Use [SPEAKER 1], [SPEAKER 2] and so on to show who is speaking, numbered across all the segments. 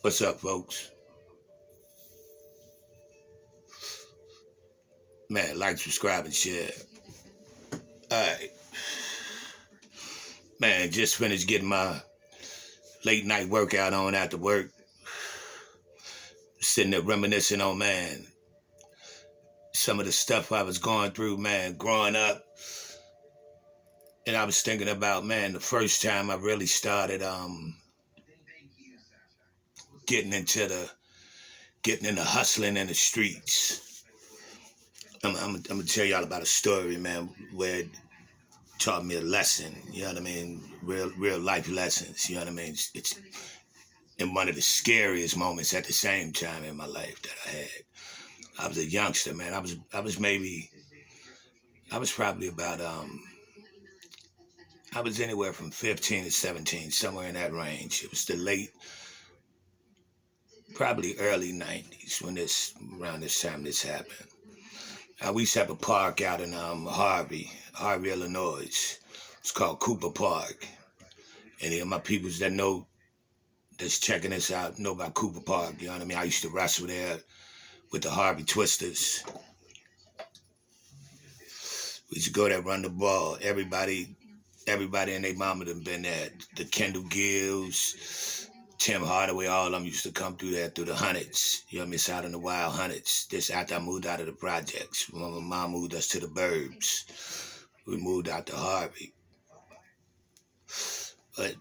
[SPEAKER 1] What's up, folks? Man, like, subscribe, and share. Alright. Man, just finished getting my late night workout on after work. Sitting there reminiscing on, man, some of the stuff I was going through, man, growing up. And I was thinking about, man, the first time I really started getting into hustling in the streets. I'm gonna tell y'all about a story, man, where it taught me a lesson. You know what I mean? Real life lessons. You know what I mean? It's in one of the scariest moments at the same time in my life that I had. I was a youngster, man. I was probably about I was anywhere from 15 to 17, somewhere in that range. It was the late, probably early 90s when around this time this happened. We used to have a park out in Harvey, Illinois. It's called Cooper Park. And my peoples that know, that's checking this out, know about Cooper Park. You know what I mean? I used to wrestle there with the Harvey Twisters. We used to go there, run the ball. Everybody and their mama done been there. The Kendall Gills, Tim Hardaway, all of them used to come through there through the hundreds. You know what I mean? It's out in the wild hundreds. This after I moved out of the projects. When my mom moved us to the burbs, we moved out to Harvey. But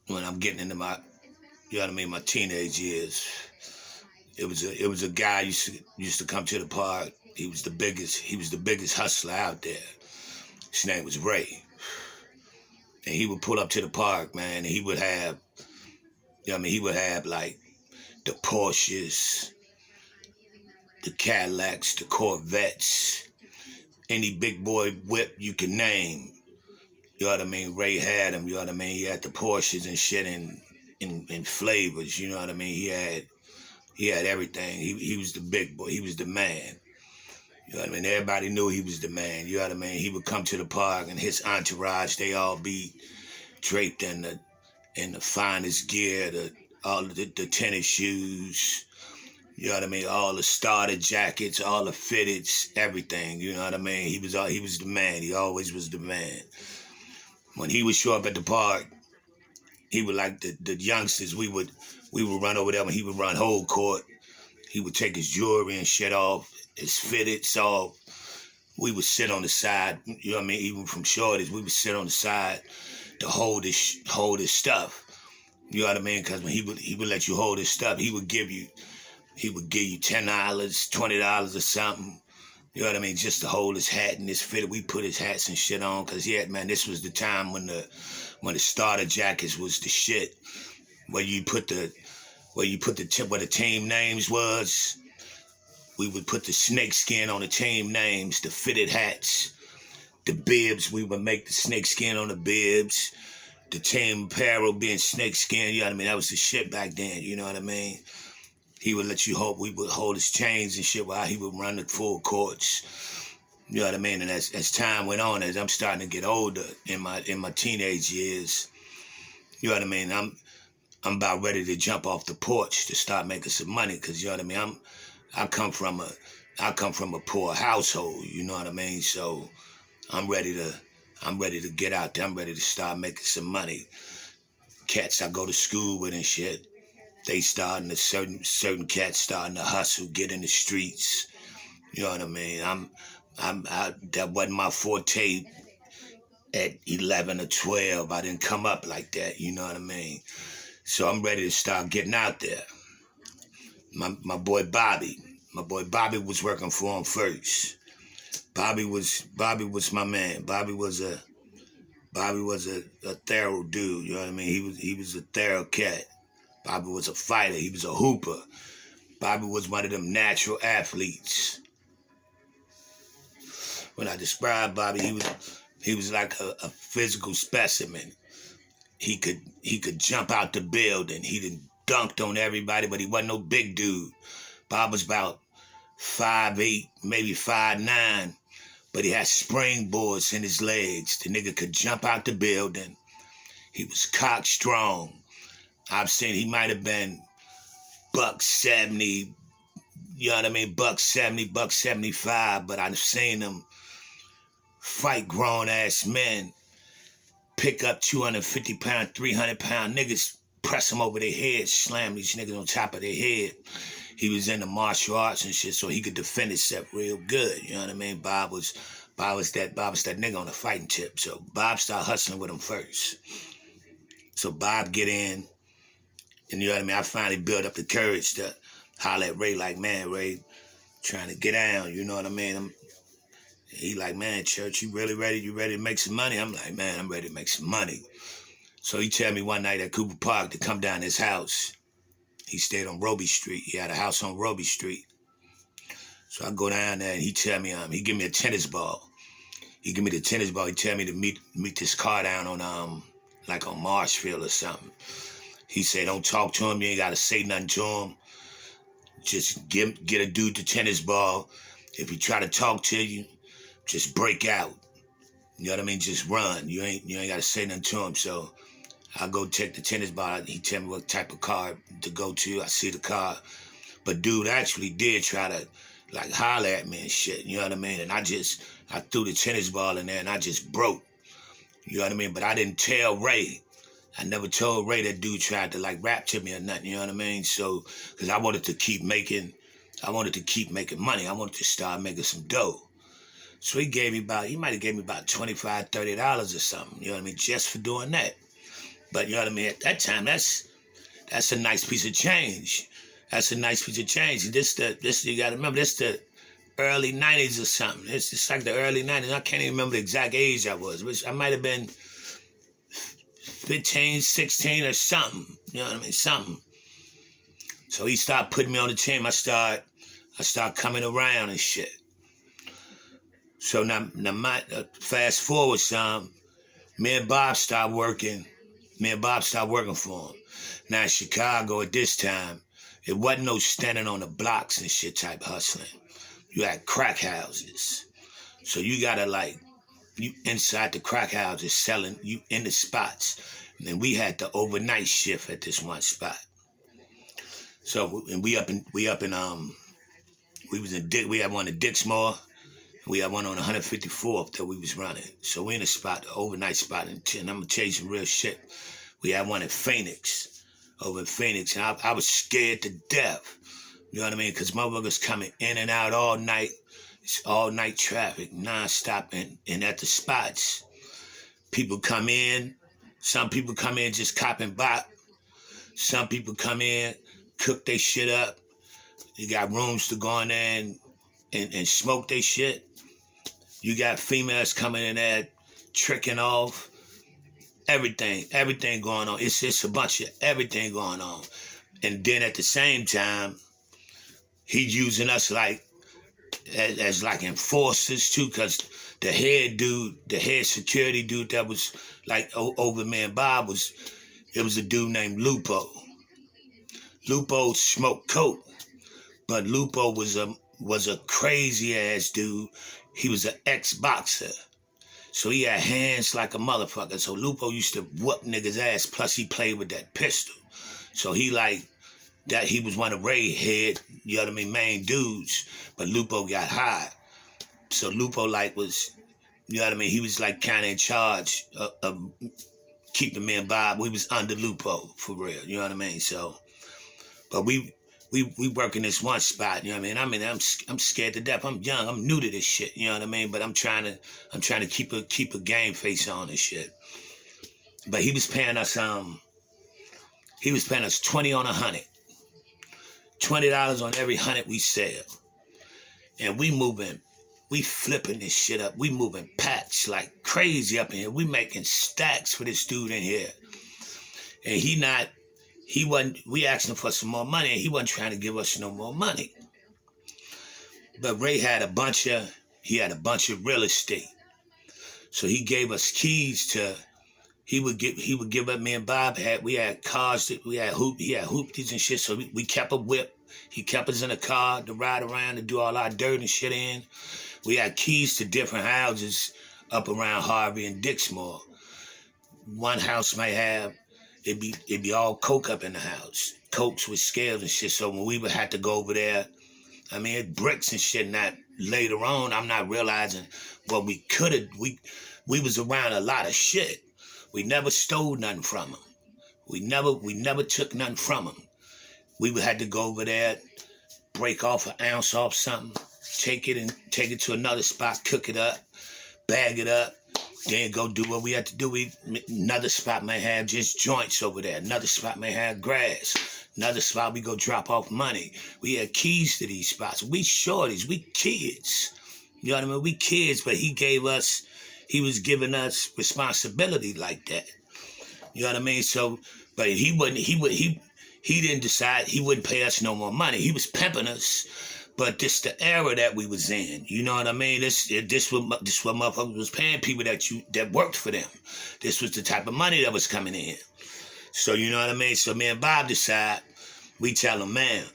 [SPEAKER 1] when I'm getting into you know what I mean, my teenage years, it was a guy used to come to the park. He was the biggest hustler out there. His name was Ray. And he would pull up to the park, man, and he would have, you know what I mean, he would have like the Porsches, the Cadillacs, the Corvettes, any big boy whip you can name. You know what I mean? Ray had them, you know what I mean? He had the Porsches and shit in flavors, you know what I mean? He had everything. He was the big boy. He was the man. You know what I mean? Everybody knew he was the man. You know what I mean? He would come to the park and his entourage, they all be draped in the finest gear, all the tennis shoes, you know what I mean? All the starter jackets, all the fitteds, everything. You know what I mean? He was the man. He always was the man. When he would show up at the park, he would like the youngsters. We would run over there when he would run whole court. He would take his jewelry and shit off, his fitteds off. We would sit on the side. You know what I mean? Even from shorties, we would sit on the side to hold his stuff. You know what I mean? Because when he would let you hold his stuff, he would give you $10, $20 or something. You know what I mean? Just to hold his hat and his fit. We put his hats and shit on because man, this was the time when the starter jackets was the shit. Where the team names was. We would put the snake skin on the team names, the fitted hats, the bibs. We would make the snake skin on the bibs. The team apparel being snake skin. You know what I mean? That was the shit back then. You know what I mean? He would let you hold. We would hold his chains and shit while he would run the full courts. You know what I mean? And as time went on, as I'm starting to get older in my teenage years, you know what I mean? I'm about ready to jump off the porch to start making some money because you know what I mean. I come from a poor household. You know what I mean? So I'm ready to get out there. I'm ready to start making some money. Cats I go to school with and shit. They certain cats starting to hustle, get in the streets. You know what I mean? That wasn't my forte at 11 or 12. I didn't come up like that. You know what I mean? So I'm ready to start getting out there. My boy Bobby was working for him first. Bobby was my man. Bobby was a thorough dude. You know what I mean? He was a thorough cat. Bobby was a fighter. He was a hooper. Bobby was one of them natural athletes. When I described Bobby, he was like a physical specimen. He could jump out the building. He done dunked on everybody, but he wasn't no big dude. Bob was about 5'8", maybe 5'9", but he had springboards in his legs. The nigga could jump out the building. He was cock strong. I've seen he might have been $1.70, you know what I mean? $1.70, $1.75, but I've seen them fight grown-ass men, pick up 250-pound, 300-pound niggas, press them over their head, slam these niggas on top of their head. He was into martial arts and shit, so he could defend himself real good. You know what I mean? Bob was that nigga on the fighting tip. So Bob started hustling with him first. So Bob get in, and you know what I mean? I finally built up the courage to holler at Ray like, man, Ray, trying to get down, you know what I mean? He like, man, Church, you really ready? You ready to make some money? I'm like, man, I'm ready to make some money. So he tell me one night at Cooper Park to come down his house. He stayed on Roby Street. He had a house on Roby Street. So I go down there and he tell me, he give me a tennis ball. He give me the tennis ball. He tell me to meet this car down on, like on Marshfield or something. He said, don't talk to him. You ain't got to say nothing to him. Just get a dude the tennis ball. If he try to talk to you, just break out. You know what I mean? Just run. You ain't got to say nothing to him. So I go take the tennis ball. He tell me what type of car to go to. I see the car. But dude actually did try to like holler at me and shit. You know what I mean? And I threw the tennis ball in there and I just broke. You know what I mean? But I didn't tell Ray. I never told Ray that dude tried to like rap to me or nothing. You know what I mean? So, because I wanted to keep making money. I wanted to start making some dough. So he might have gave me about $25, $30 or something. You know what I mean? Just for doing that. But you know what I mean? At that time, that's a nice piece of change. That's a nice piece of change. This you gotta remember, this the early 90s or something. It's like the early 90s. I can't even remember the exact age I was, which I might have been 15, 16 or something. You know what I mean? Something. So he started putting me on the team. I start coming around and shit. So now fast forward some, me and Bob started working for him. Now in Chicago at this time, it wasn't no standing on the blocks and shit type hustling. You had crack houses. So you gotta you inside the crack houses selling, you in the spots. And then we had the overnight shift at this one spot. So, and we had one in Dixmoor. We had one on 154th that we was running. So we in a spot, the overnight spot, and I'm gonna tell you some real shit. We had one in Phoenix, over in Phoenix, and I was scared to death. You know what I mean? Because motherfuckers coming in and out all night. It's all night traffic, nonstop, and at the spots, people come in. Some people come in just copping bop. Some people come in, cook their shit up. You got rooms to go in there and smoke their shit. You got females coming in there tricking off. Everything going on. It's just a bunch of everything going on. And then at the same time, he's using us as like enforcers too, because the head security dude that was like over me and Bob was a dude named Lupo. Lupo smoked coke, but Lupo was a crazy ass dude. He was an ex-boxer. So he had hands like a motherfucker. So Lupo used to whoop niggas' ass, plus he played with that pistol. So he was one of Ray's head, you know what I mean, main dudes. But Lupo got high. So Lupo was, you know what I mean, he was kind of in charge of keeping me and Bob. We was under Lupo, for real, you know what I mean? So, but we work in this one spot, you know what I mean? I'm scared to death. I'm young. I'm new to this shit, you know what I mean? But I'm trying to keep a game face on and shit. But he was paying us 20 on 100. $20 on every 100 we sell. And we flipping this shit up. We moving packs like crazy up in here. We making stacks for this dude in here. And we asked him for some more money, and he wasn't trying to give us no more money. But Ray had a bunch of real estate. So he gave us keys to, he would give up, me and Bob we had cars, he had hoopties and shit, so we kept a whip. He kept us in a car to ride around and do all our dirt and shit in. We had keys to different houses up around Harvey and Dixmoor. One house might have it'd be all coke up in the house. Cokes with scales and shit. So when we would have to go over there, I mean, it bricks and shit. Not later on, I'm not realizing what we could have. We was around a lot of shit. We never stole nothing from them. We never took nothing from them. We would have to go over there, break off an ounce off something, take it to another spot, cook it up, bag it up, then go do what we had to do. Another spot may have just joints over there. Another spot may have grass. Another spot we go drop off money. We had keys to these spots. We shorties, we kids. You know what I mean? We kids, but he was giving us responsibility like that. You know what I mean? So, but he didn't decide he wouldn't pay us no more money. He was pimping us. But this the era that we was in. You know what I mean? This what motherfuckers was paying people that worked for them. This was the type of money that was coming in. So you know what I mean? So me and Bob decide, we tell him, man,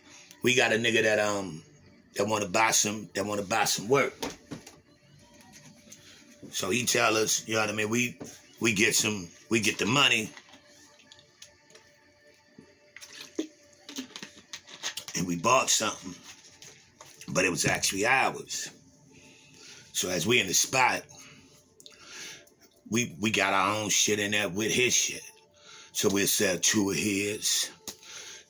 [SPEAKER 1] we got a nigga that wanna buy some work. So he tell us, you know what I mean, we get the money. And we bought something. But it was actually ours. So as we in the spot, we got our own shit in there with his shit. So we'll sell 2 of his,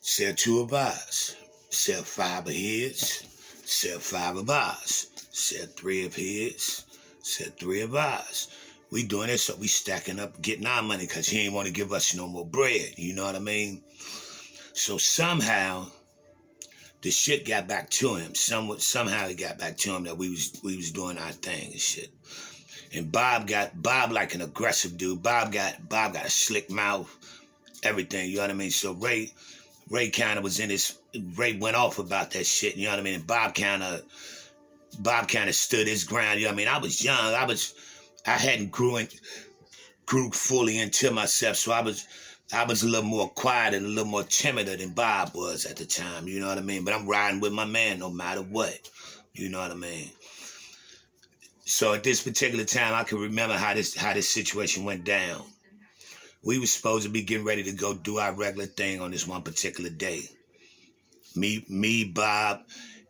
[SPEAKER 1] sell 2 of ours, sell 5 of his, sell 5 of ours, sell 3 of his, sell 3 of ours. We doing it so we stacking up, getting our money, because he ain't want to give us no more bread. You know what I mean? So somehow the shit got back to him. Somehow it got back to him that we was doing our thing and shit. And Bob like an aggressive dude. Bob got a slick mouth, everything. You know what I mean? So Ray kind of was in his. Ray went off about that shit. You know what I mean? And Bob kind of stood his ground. You know what I mean? I was young. I hadn't grew fully into myself, so I was a little more quiet and a little more timider than Bob was at the time, you know what I mean? But I'm riding with my man no matter what, you know what I mean? So at this particular time, I can remember how this situation went down. We were supposed to be getting ready to go do our regular thing on this one particular day. Me, Bob,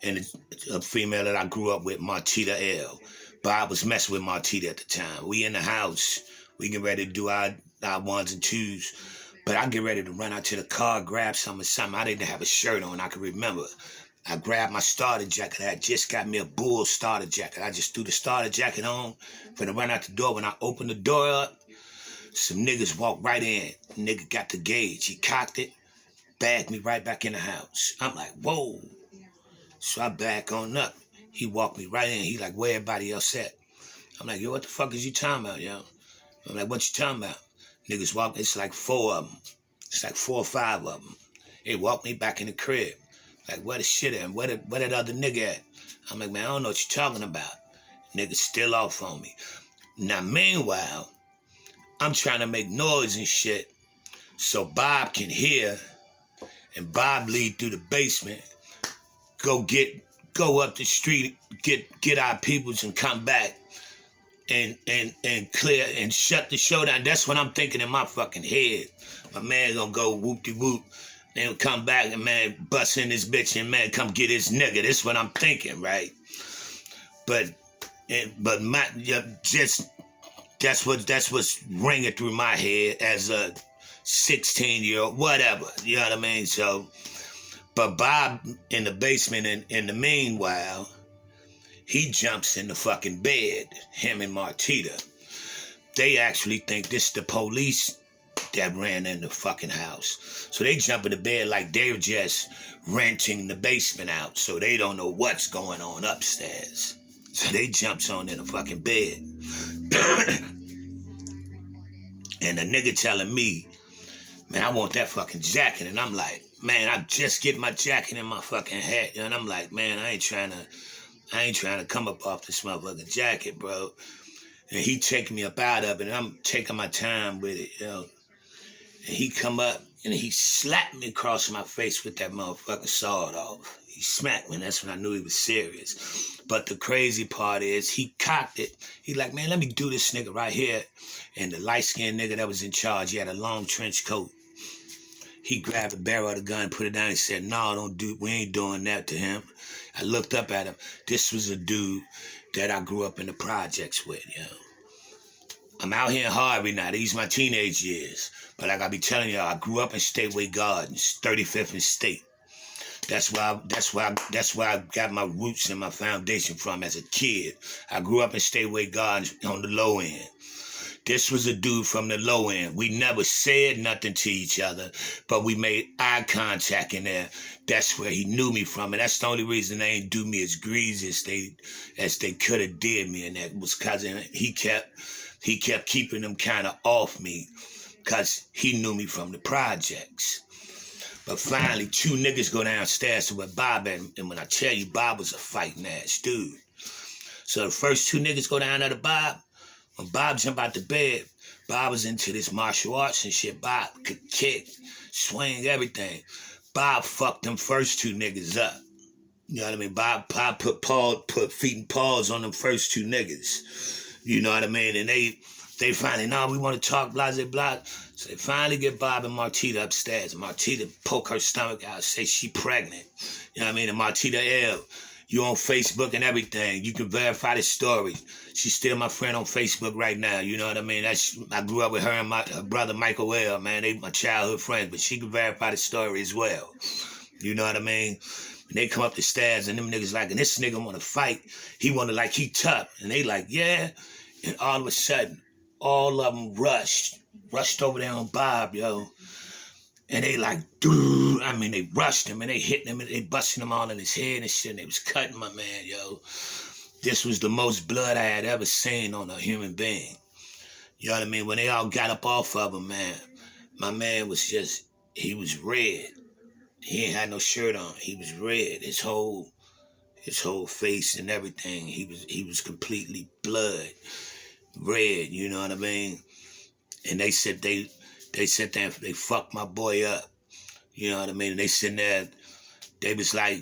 [SPEAKER 1] and a female that I grew up with, Martita L. Bob was messing with Martita at the time. We in the house, we getting ready to do our ones and twos. But I get ready to run out to the car, grab something. I didn't have a shirt on, I can remember. I grabbed my starter jacket. I had just got me a Bull starter jacket. I just threw the starter jacket on for to run out the door. When I opened the door up, some niggas walked right in. Nigga got the gauge. He cocked it, bagged me right back in the house. I'm like, whoa. So I back on up. He walked me right in. He like, where everybody else at? I'm like, yo, what the fuck is you talking about, yo? I'm like, what you talking about? Niggas walk, it's like 4 of them. It's like 4 or 5 of them. They walked me back in the crib. Like, where the shit at? Where that other nigga at? I'm like, man, I don't know what you're talking about. Niggas still off on me. Now, meanwhile, I'm trying to make noise and shit so Bob can hear, and Bob lead through the basement, go up the street, get our peoples and come back. And clear and shut the show down. That's what I'm thinking in my fucking head. My man gonna go whoop-de-whoop, then come back and man bust in this bitch and man come get his nigga. That's what I'm thinking, right? But that's what's ringing through my head as a 16-year-old, whatever. You know what I mean? So, but Bob in the basement, in the meanwhile, he jumps in the fucking bed, him and Martita. They actually think this is the police that ran in the fucking house. So they jump in the bed like they're just renting the basement out, so they don't know what's going on upstairs. So they jumps on in the fucking bed. And the nigga telling me, man, I want that fucking jacket. And I'm like, man, I just get my jacket in my fucking hat. And I'm like, man, I ain't trying to come up off this motherfucking jacket, bro. And he taking me up out of it, and I'm taking my time with it, you know. And he come up, and he slapped me across my face with that motherfucking sawed off. He smacked me, and that's when I knew he was serious. But the crazy part is, he cocked it. He like, man, let me do this nigga right here. And the light-skinned nigga that was in charge, he had a long trench coat. He grabbed the barrel of the gun, put it down, and said, "No, we ain't doing that to him." I looked up at him. This was a dude that I grew up in the projects with, yo. I'm out here in Harvey now. These my teenage years. But like I be telling y'all, I grew up in Stateway Gardens, 35th and State. That's where I got my roots and my foundation from as a kid. I grew up in Stateway Gardens on the low end. This was a dude from the low end. We never said nothing to each other, but we made eye contact in there. That's where he knew me from, and that's the only reason they ain't do me as greasy as they could have did me, and that was because he kept keeping them kind of off me, because he knew me from the projects. But finally, 2 niggas go downstairs to where Bob at, and when I tell you, Bob was a fighting ass dude. So the first 2 niggas go down there to Bob. When Bob jumped out the bed, Bob was into this martial arts and shit. Bob could kick, swing, everything. Bob fucked them first 2 niggas up. You know what I mean? Bob put feet and paws on them first 2 niggas. You know what I mean? And they finally, no, we want to talk, blah, blah, blah. So they finally get Bob and Martita upstairs. And Martita poke her stomach out, say she pregnant. You know what I mean? And Martita, L, you on Facebook and everything. You can verify the story. She's still my friend on Facebook right now. You know what I mean? I grew up with her and her brother Michael L, man. They my childhood friends, but she can verify the story as well. You know what I mean? And they come up the stairs and them niggas like, and this nigga want to fight. He want to, like, he tough. And they like, yeah. And all of a sudden, all of them rushed over there on Bob, yo. And they like, dude, I mean, they rushed him and they hit him and they busting him all in his head and shit. And they was cutting my man, yo. This was the most blood I had ever seen on a human being. You know what I mean? When they all got up off of him, man, my man was just, he was red. He ain't had no shirt on. He was red. His whole face and everything. He was completely blood red. You know what I mean? And they said they fucked my boy up. You know what I mean? And they sitting there, they was like,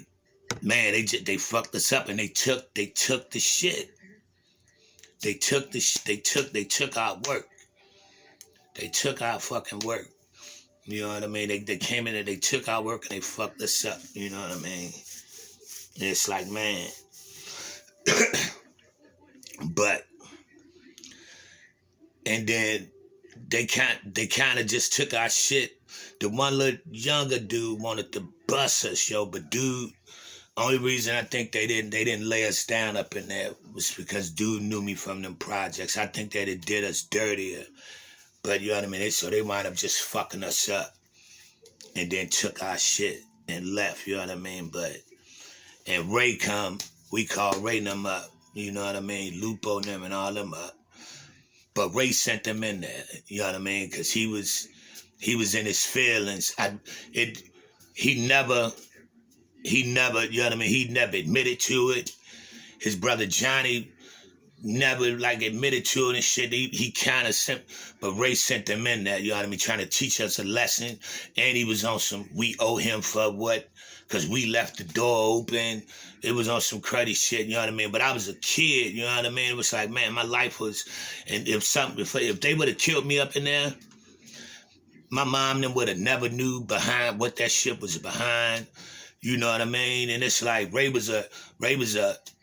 [SPEAKER 1] man, they fucked us up, and they took the shit. They took our work. They took our fucking work. You know what I mean? They came in and they took our work and they fucked us up. You know what I mean? And it's like, man. But, and then they kind of just took our shit. The one little younger dude wanted to bust us, yo, but dude, only reason I think they didn't lay us down up in there was because dude knew me from them projects. I think that it did us dirtier. But you know what I mean? So they wound up just fucking us up and then took our shit and left, you know what I mean? And Ray come, we called Ray and them up, you know what I mean? Lupo and them and all them up. But Ray sent them in there, you know what I mean? Because he was in his feelings. He never, you know what I mean? He never admitted to it. His brother Johnny never like admitted to it and shit. He kind of sent, but Ray sent them in there, you know what I mean? Trying to teach us a lesson. And he was on some, we owe him for what? Because we left the door open. It was on some cruddy shit, you know what I mean? But I was a kid, you know what I mean? It was like, man, my life was, and if they would have killed me up in there, my mom then would have never knew behind what that shit was behind. You know what I mean? And it's like Ray was a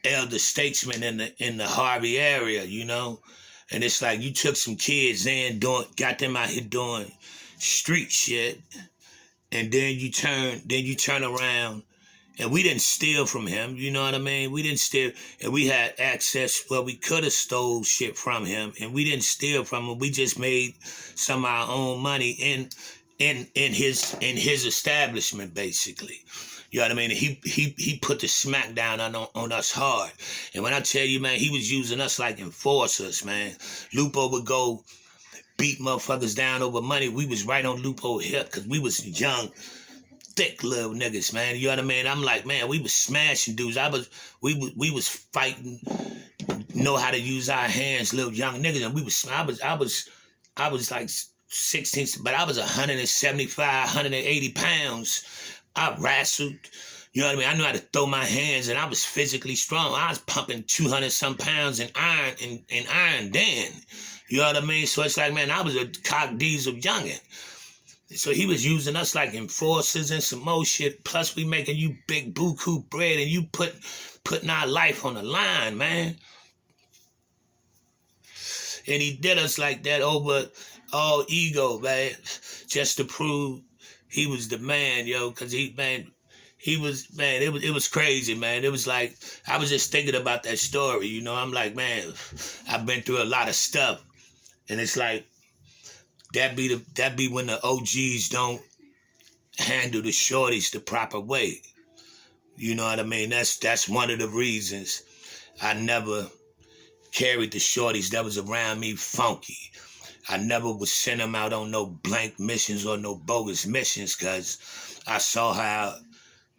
[SPEAKER 1] elder statesman in the Harvey area, you know? And it's like you took some kids in, got them out here doing street shit, and then you turn around, and we didn't steal from him, you know what I mean? We didn't steal, and we had access, well, we could have stole shit from him, and we didn't steal from him. We just made some of our own money in his establishment, basically. You know what I mean? He put the smack down on us hard. And when I tell you, man, he was using us like enforcers, man. Lupo would go beat motherfuckers down over money. We was right on Lupo's hip because we was young, thick little niggas, man. You know what I mean? I'm like, man, we was smashing dudes. We was fighting, know how to use our hands, little young niggas. And I was like 16, but I was 175, 180 pounds. I wrestled, you know what I mean? I knew how to throw my hands, and I was physically strong. I was pumping 200-some pounds in iron then. You know what I mean? So it's like, man, I was a cock diesel youngin'. So he was using us like enforcers and some more shit. Plus we making you big buku bread and you putting our life on the line, man. And he did us like that over all ego, man, just to prove he was the man, yo. Cause it was crazy, man. It was like I was just thinking about that story, you know. I'm like, man, I've been through a lot of stuff, and it's like that be when the OGs don't handle the shorties the proper way. You know what I mean? That's one of the reasons I never carried the shorties that was around me funky. I never would send them out on no blank missions or no bogus missions because I saw how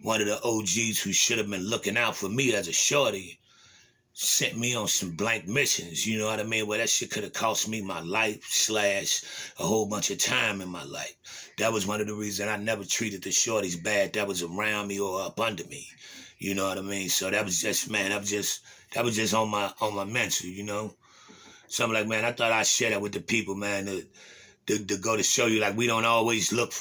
[SPEAKER 1] one of the OGs who should have been looking out for me as a shorty sent me on some blank missions, you know what I mean? Well, that shit could have cost me my life / a whole bunch of time in my life. That was one of the reasons I never treated the shorties bad that was around me or up under me. You know what I mean? So that was just, man, that was just on my mental, you know? So I'm like, man, I thought I'd share that with the people, man, to go to show you, like, we don't always look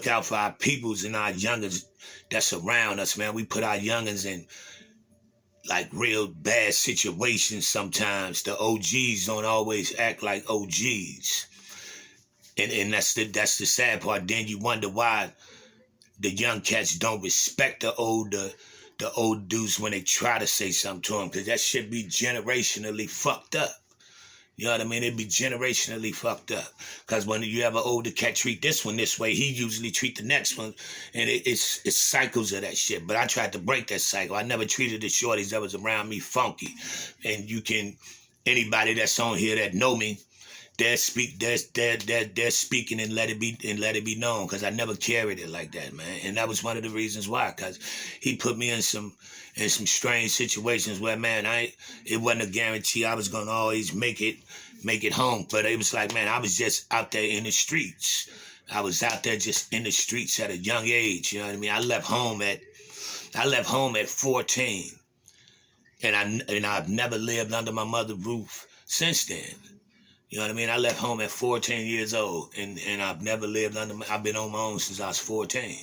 [SPEAKER 1] out for our peoples and our youngins that's around us, man. We put our youngins in like real bad situations sometimes. The OGs don't always act like OGs. And that's the sad part. Then you wonder why the young cats don't respect the old dudes when they try to say something to them, because that shit be generationally fucked up. You know what I mean? It'd be generationally fucked up. Because when you have an older cat treat this one this way, he usually treat the next one. And it's cycles of that shit. But I tried to break that cycle. I never treated the shorties that was around me funky. And anybody that's on here that know me, they're speaking and let it be known, because I never carried it like that, man. And that was one of the reasons why, because he put me in some strange situations where, man, it wasn't a guarantee I was gonna always make it home. But it was like, man, I was just out there in the streets. I was out there just in the streets at a young age. You know what I mean? I left home at 14, and I've never lived under my mother's roof since then. You know what I mean? I left home at 14 years old, and I've never lived I've been on my own since I was 14,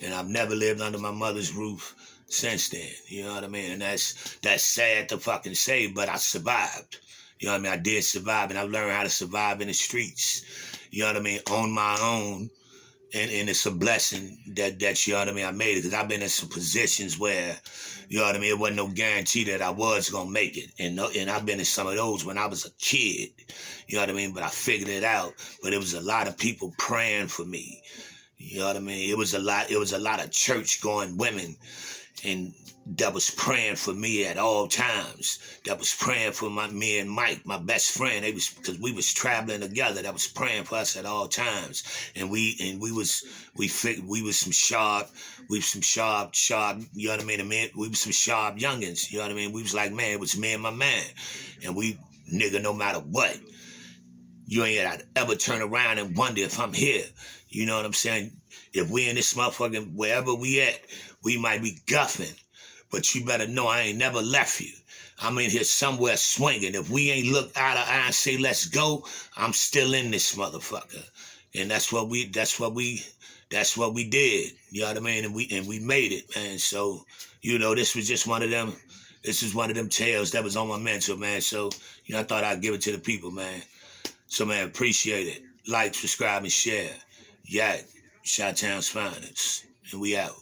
[SPEAKER 1] and I've never lived under my mother's roof since then. You know what I mean? And that's sad to fucking say, but I survived. You know what I mean? I did survive, and I learned how to survive in the streets. You know what I mean? On my own, and it's a blessing that you know what I mean, I made it, because I've been in some positions where, you know what I mean, it wasn't no guarantee that I was gonna make it, and I've been in some of those when I was a kid, you know what I mean, but I figured it out. But it was a lot of people praying for me, you know what I mean. It was a lot of church going women, and that was praying for me at all times. That was praying for me and Mike, my best friend. Because we was traveling together. That was praying for us at all times. And we was some sharp, you know what I mean? We was some sharp youngins, you know what I mean? We was like, man, it was me and my man. And we, nigga, no matter what, you ain't gotta ever turn around and wonder if I'm here. You know what I'm saying? If we in this motherfucking, wherever we at, we might be guffing. But you better know I ain't never left you. I'm in here somewhere swinging. If we ain't look eye to eye and say, let's go, I'm still in this motherfucker. And that's what we did. You know what I mean? And we made it, man. So, you know, this was one of them tales that was on my mental, man. So, you know, I thought I'd give it to the people, man. So, man, appreciate it. Like, subscribe, and share. Yak, Chi-Town's finest. And we out.